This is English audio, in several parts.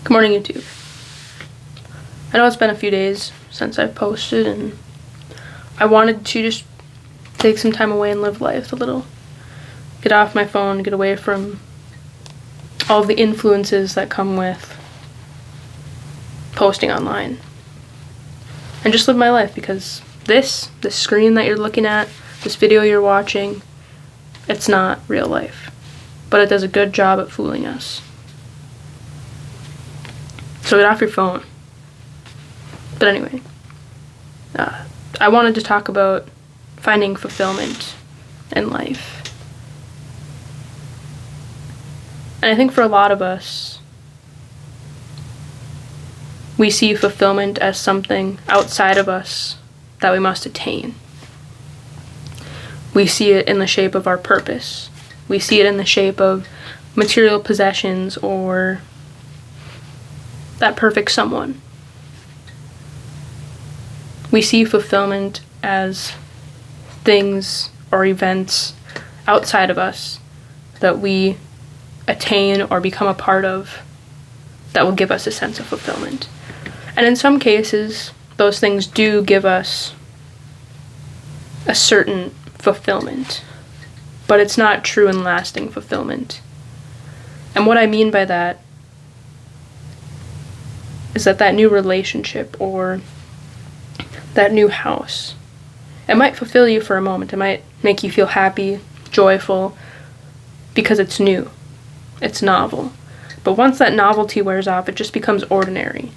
Good morning, YouTube. I know it's been a few days since I've posted, and I wanted to just take some time away and live life a little. Get off my phone, get away from all of the influences that come with posting online. And just live my life, because this screen that you're looking at, this video you're watching, it's not real life. But it does a good job at fooling us. So get off your phone. But anyway, I wanted to talk about finding fulfillment in life. And I think for a lot of us, we see fulfillment as something outside of us that we must attain. We see it in the shape of our purpose. We see it in the shape of material possessions or that perfect someone. We see fulfillment as things or events outside of us that we attain or become a part of that will give us a sense of fulfillment. And in some cases, those things do give us a certain fulfillment, but it's not true and lasting fulfillment. And what I mean by that is that new relationship or that new house, it might fulfill you for a moment. It might make you feel happy, joyful, because it's new, it's novel. But once that novelty wears off, it just becomes ordinary.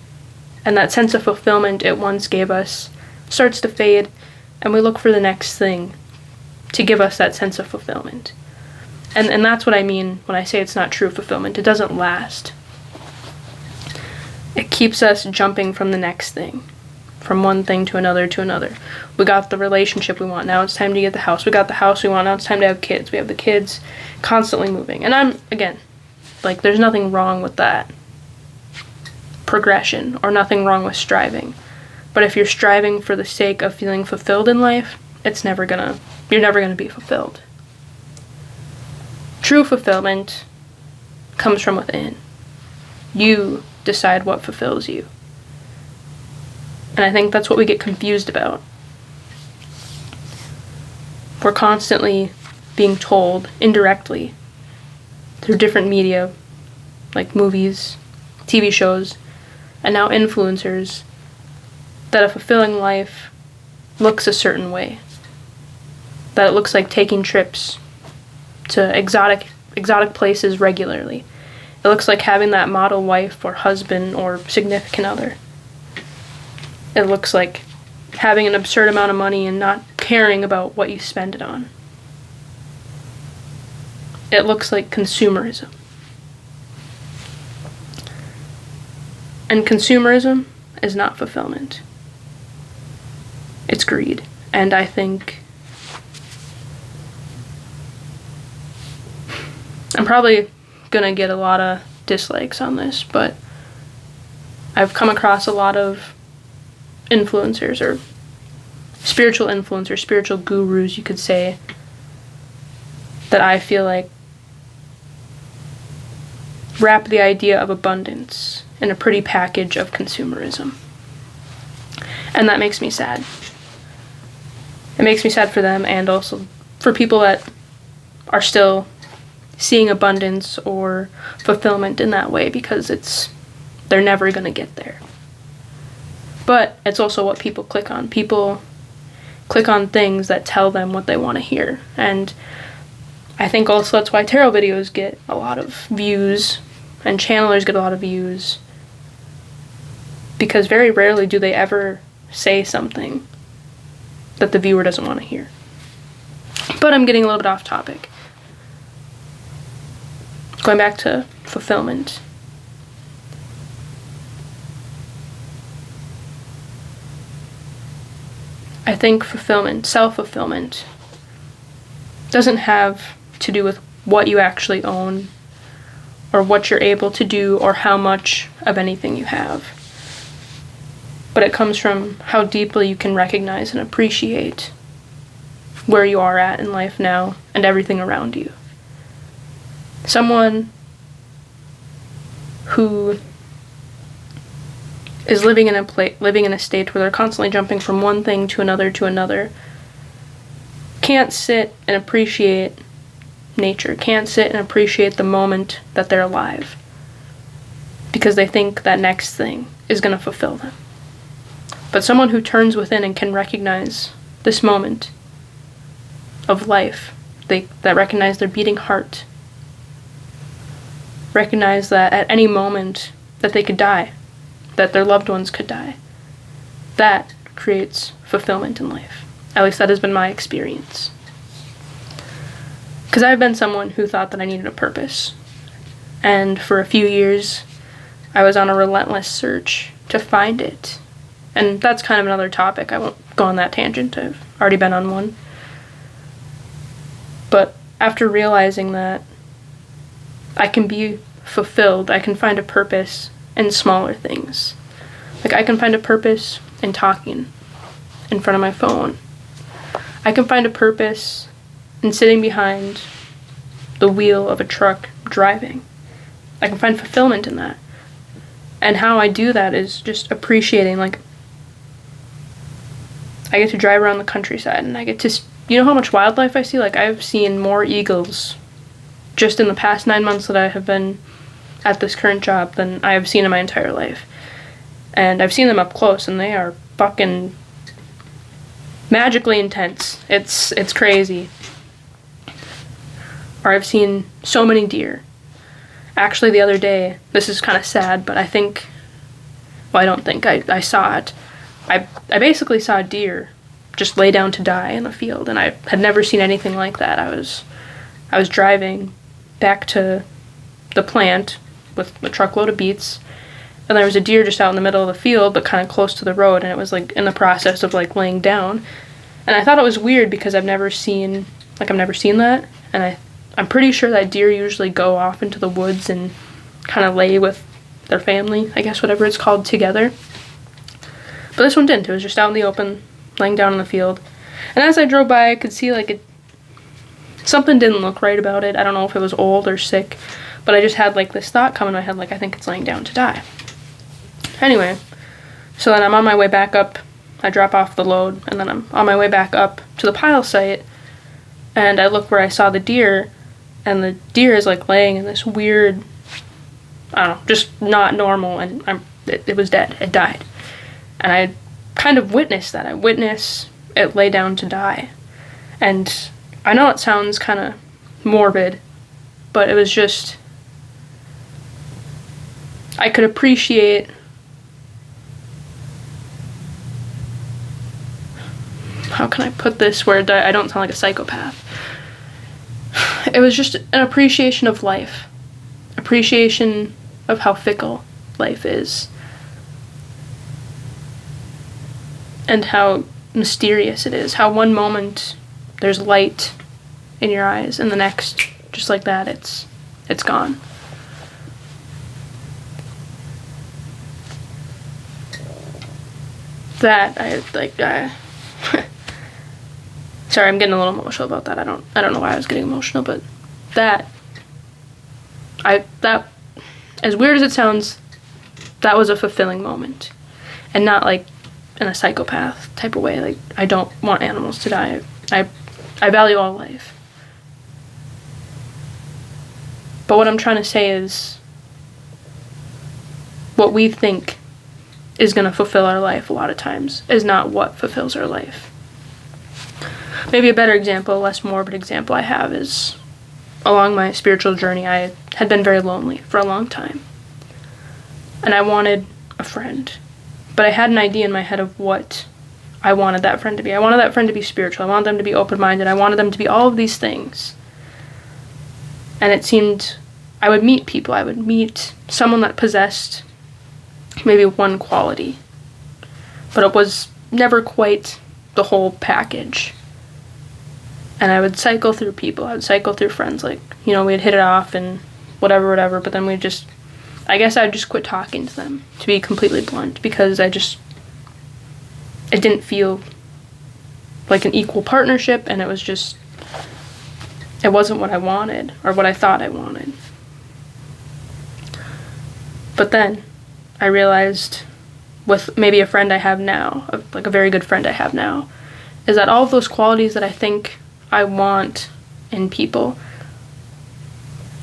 And that sense of fulfillment it once gave us starts to fade, and we look for the next thing to give us that sense of fulfillment. And that's what I mean when I say it's not true fulfillment. It doesn't last. It keeps us jumping from the next thing, from one thing to another to another. We got the relationship we want, now it's time to get the house. We got the house we want, now it's time to have kids. We have the kids, constantly moving. And there's nothing wrong with that progression or nothing wrong with striving. But if you're striving for the sake of feeling fulfilled in life, you're never gonna be fulfilled. True fulfillment comes from within. You decide what fulfills you. And I think that's what we get confused about. We're constantly being told indirectly through different media, like movies, TV shows, and now influencers, that a fulfilling life looks a certain way. That it looks like taking trips to exotic places regularly. It looks like having that model wife or husband or significant other. It looks like having an absurd amount of money and not caring about what you spend it on. It looks like consumerism. And consumerism is not fulfillment. It's greed. And I think I'm probably gonna get a lot of dislikes on this, but I've come across a lot of influencers or spiritual influencers, spiritual gurus, you could say, that I feel like wrap the idea of abundance in a pretty package of consumerism. And that makes me sad. It makes me sad for them, and also for people that are still seeing abundance or fulfillment in that way, because they're never going to get there. But it's also what people click on. People click on things that tell them what they want to hear. And I think also that's why tarot videos get a lot of views and channelers get a lot of views, because very rarely do they ever say something that the viewer doesn't want to hear. But I'm getting a little bit off topic. Going back to fulfillment. I think fulfillment, self-fulfillment, doesn't have to do with what you actually own or what you're able to do or how much of anything you have. But it comes from how deeply you can recognize and appreciate where you are at in life now and everything around you. Someone who is living in a state where they're constantly jumping from one thing to another, can't sit and appreciate nature, can't sit and appreciate the moment that they're alive, because they think that next thing is going to fulfill them. But someone who turns within and can recognize this moment of life, that recognize their beating heart, recognize that at any moment that they could die, that their loved ones could die, that creates fulfillment in life. At least that has been my experience. Because I've been someone who thought that I needed a purpose. And for a few years, I was on a relentless search to find it. And that's kind of another topic. I won't go on that tangent. I've already been on one. But after realizing that I can be fulfilled, I can find a purpose in smaller things. Like, I can find a purpose in talking in front of my phone. I can find a purpose in sitting behind the wheel of a truck driving. I can find fulfillment in that. And how I do that is just appreciating, like, I get to drive around the countryside and I get to, you know how much wildlife I see? Like, I've seen more eagles just in the past 9 months that I have been at this current job than I have seen in my entire life. And I've seen them up close, and they are fucking magically intense. It's crazy. Or I've seen so many deer. Actually, the other day, this is kind of sad, but I don't think, I saw it. I basically saw a deer just lay down to die in the field, and I had never seen anything like that. I was driving back to the plant with a truckload of beets, and there was a deer just out in the middle of the field, but kind of close to the road, and it was like in the process of like laying down. And I thought it was weird because I've never seen that, and I'm pretty sure that deer usually go off into the woods and kind of lay with their family, I guess, whatever it's called, together. But this one didn't. It was just out in the open, laying down in the field. And as I drove by, I could see something didn't look right about it. I don't know if it was old or sick, but I just had like this thought come in my head, like, I think it's laying down to die. Anyway, so then I'm on my way back up. I drop off the load, and then I'm on my way back up to the pile site, and I look where I saw the deer, and the deer is like laying in this weird, I don't know, just not normal, and it was dead. It died. And I kind of witnessed that. I witnessed it lay down to die. And I know it sounds kind of morbid, but it was just, I could appreciate how can I put this where I don't sound like a psychopath? It was just an appreciation of life. Appreciation of how fickle life is. And how mysterious it is. How one moment there's light in your eyes, and the next, just like that, it's gone. Sorry, I'm getting a little emotional about that. I don't know why I was getting emotional, but that, as weird as it sounds, that was a fulfilling moment. And not like in a psychopath type of way. Like, I don't want animals to die. I value all life. But what I'm trying to say is, what we think is going to fulfill our life a lot of times is not what fulfills our life. Maybe a better example, a less morbid example I have is, along my spiritual journey, I had been very lonely for a long time. And I wanted a friend. But I had an idea in my head of what I wanted that friend to be. I wanted that friend to be spiritual. I wanted them to be open-minded. I wanted them to be all of these things. And it seemed I would meet people. I would meet someone that possessed maybe one quality. But it was never quite the whole package. And I would cycle through people. I would cycle through friends. Like, you know, we'd hit it off and whatever. But then I guess I'd just quit talking to them, to be completely blunt, because it didn't feel like an equal partnership, and it wasn't what I wanted, or what I thought I wanted. But then I realized with maybe a friend I have now, like a very good friend I have now, is that all of those qualities that I think I want in people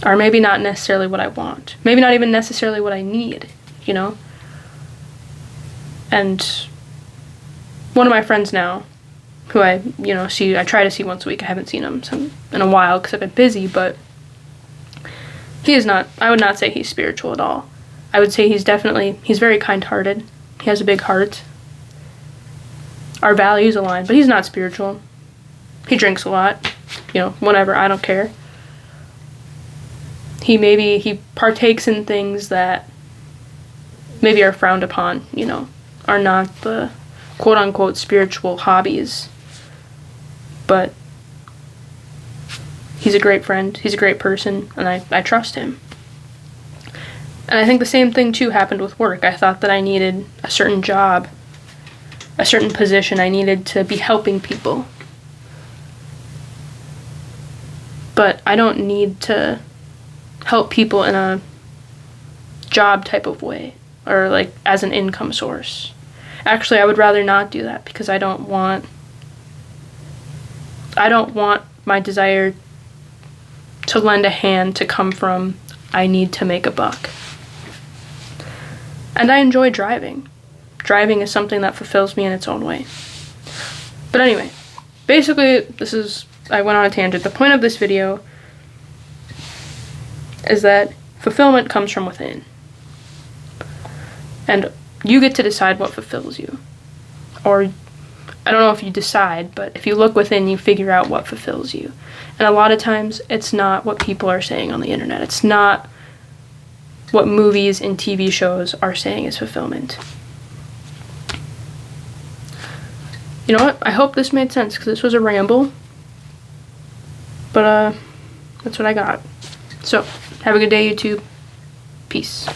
are maybe not necessarily what I want. Maybe not even necessarily what I need, you know? And one of my friends now, who I try to see once a week. I haven't seen him in a while because I've been busy, but I would not say he's spiritual at all. I would say he's very kind-hearted. He has a big heart. Our values align, but he's not spiritual. He drinks a lot, whatever, I don't care. He partakes in things that maybe are frowned upon, are not the quote-unquote spiritual hobbies. But he's a great friend, he's a great person, and I trust him. And I think the same thing too happened with work. I thought that I needed a certain job, a certain position. I needed to be helping people. But I don't need to help people in a job type of way, or like as an income source. Actually, I would rather not do that because I don't want my desire to lend a hand to come from I need to make a buck. And I enjoy driving. Driving is something that fulfills me in its own way. But anyway, basically I went on a tangent. The point of this video is that fulfillment comes from within. And you get to decide what fulfills you. Or I don't know if you decide, but if you look within, you figure out what fulfills you. And a lot of times, it's not what people are saying on the internet. It's not what movies and TV shows are saying is fulfillment. You know what? I hope this made sense, because this was a ramble. But, that's what I got. So, have a good day, YouTube. Peace.